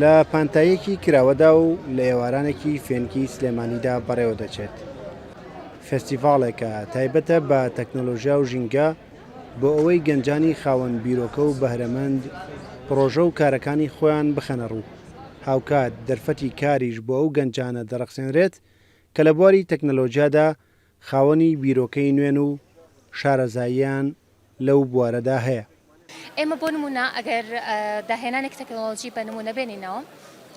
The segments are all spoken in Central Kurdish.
لە پانتایەکی کراوەدا و لە ئێوارانێکی فێنکی سلێمانیدا بەڕێوە دەچێت. فستیڤالێکە تایبەتە بە تەکنۆلۆژیا و ژینگە بۆ ئەوەی گەنجانی خاوەن بیرۆکە و بەهرەمەند پرۆژە و کارەکانی خۆیان بخەنە ڕوو. هاوکات دەرفەتی کاریش بۆ ئەو گەنجانە دەرەخسێنرێت کە لە بواری تەکنۆلۆژیادا خاوەنی بیرۆکەی نوێن و شارەزاییان لەو بوارەدا هەیە. ئێمە بۆ نمونە ئەگەر داهێنانێک تەکنۆلۆژی بە نمونە بێنینەوە،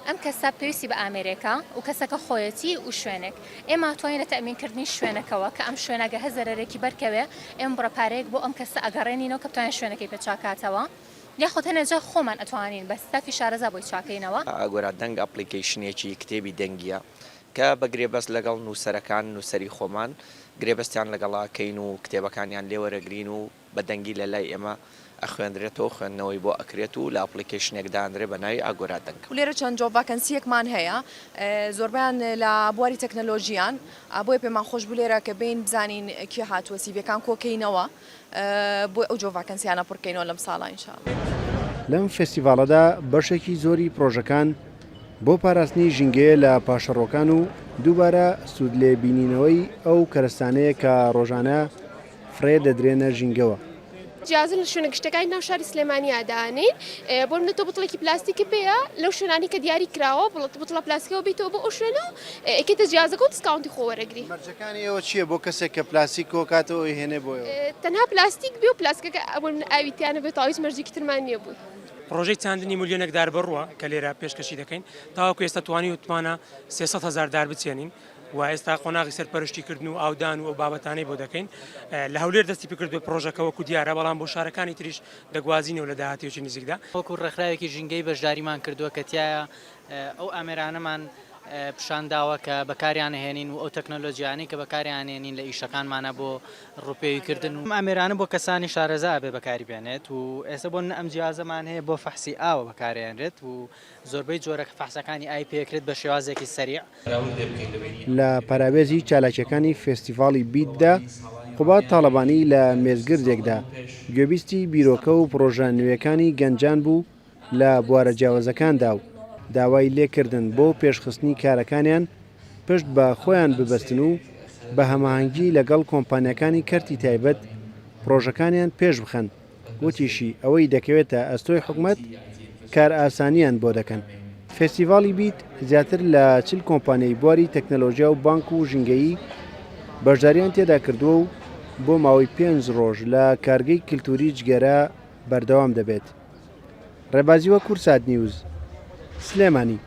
ئەم کەسە پێویستی بە ئامێرێکە و کەسەکە خۆیەتی و شوێنێک. ئێمە توانین لە تەمینکردنی شوێنەکەوە کە ئەم شوێنەگە هەزەرێکی بەرکەوێ ئێمە بڕەپارەیەک بۆ ئەم کەسە ئەگەڕێنینەوە کە بتوانین شوێنەکەی پێچاکاتەوە. یاخۆ تەنێجا خۆمان ئەتوانین بە ستافی شارەزا بۆی چاکەینەوە. ئەگۆرا دەنگ ئەپلیکیشنێکی کتێبی دەنگیە کە بە گرێبەست لەگەڵ نووسەرەکان نووسەری خۆمان گرێبەستیان لەگەڵاکەین و کتێبەکانیان لێوەرەگرین و بە دەنگی لە لای ئێمە ئەخوێنرێتەوە خوێندنەوەی بۆ ئەکرێت و لە ئەپلیکیشنێکدانرێ بە ناوی ئاگۆرا دەنگ. و لێرە چەند جۆب ڤاکەنسیەکمان هەیە، زۆربیان لە بواری تەکنۆلۆژیان، بۆیە پێمان خۆش بوو لێرە کە بین بزانین کێ هاتووە سیڤەکان کۆکەینەوە بۆ ئەو جۆب ڤاکەنسیانە پڕکەینەوە لەم ساڵە ئینشاءڵڵا. لەم فستیڤالەدا بەشێکی زۆری پرۆژەکان بۆ پاراستنی ژینگەیە لە پاشەڕۆکان و دووبارە سوود لێبینینەوەی ئەو کەرستانەیە کە ڕۆژانە فرێ دەدرێنە ژینگەوە. جیازن لە شوێنە گشتەکانی ناو شاری سلێمانیادانین بۆ منە تۆ بوتڵێکی پلاستیکی پێەیە لەو شوێنانی کە دیاری کراوە بوتڵە پلاستیکەوە بیتەوە بۆ ئەو شوێنە ئەکێتە جیازەکە و دیسکاونتی خۆ وەرەگری. مەرجەکانی ئەوە چییە بۆ کەسێک کە پلاستیکۆ کاتەوە هێنێ بۆیەوە؟ تەنها پلاستیک بێ و پلاستیکەکە ئەوە من ئاویتیانە بێت تاویز مەرجێکی ترمان نییە بوو. پرۆژەی چاندنی ملیۆنێک دار بڕوە کە لێرە پێشکەشی دەکەین تاوەکو ئێستا توانی وتمانە 300,000 دار بچێنین و ئێستا قۆناغی سەرپەرشتیکردن و ئاودان و ئەو بابەتانەی بۆ دەکەین. لە هەولێر دەستی پێکردوێت پرۆژەکەوەکو دیارە، بەڵام بۆ شارەکانی تریش دەگوازینەوە لە داهاتێکی نزیکدا. وەکو ڕێکخراوێکی ژینگەی بەشداریمان کردووە کە تایە ئەو ئامێرانەمان پیشانداوە کە بەکاریان هێنین و ئەو تەکنۆلۆژیانەی کە بەکاریان هێنین لە ئیشەکانمانە بۆ ڕوپێویکردن و ئامێرانە بۆ کەسانی شارەزا بێ بەکاری بێنێت و ئێستا بۆ ئەم جیازەمان هەیە بۆ فەحسی ئاوە بەکارێنرێت و زۆربەی جۆرە فەحسەکانی ئای پێکرێت بە شێوازێکی سەریع. لە پەراوێزی چالاکیەکانی فستیڤاڵی بیتدا قوبات تاڵەبانی لە مێزگردێکدا گوێبیستی بیرۆکە و پرۆژە نوێیەکانی گەنجان بوو لە بوارە جیاوازەکاندا و داوای لێکردن بۆ پێشخستنی کارەکانیان پشت بە خۆیان ببەستن و بە هەماهەنگی لەگەڵ کۆمپانیەکانی کەرتی تایبەت پرۆژەکانیان پێش بخەن. وتیشی ئەوەی دەکەوێتە ئەستۆی حکوومەت کار ئاسانیان بۆ دەکەن. فستیڤاڵی بیت زیاتر لە 40 کۆمپانیای بواری تەکنۆلۆژیا و بانک و ژینگەیی بەشداریان تێدا کردووە و بۆ ماوەی 5 ڕۆژ لە کارگەی کللتوری جگەرە بەردەوام دەبێت. ڕێبازیوە کورسات نیوز سلێمانی.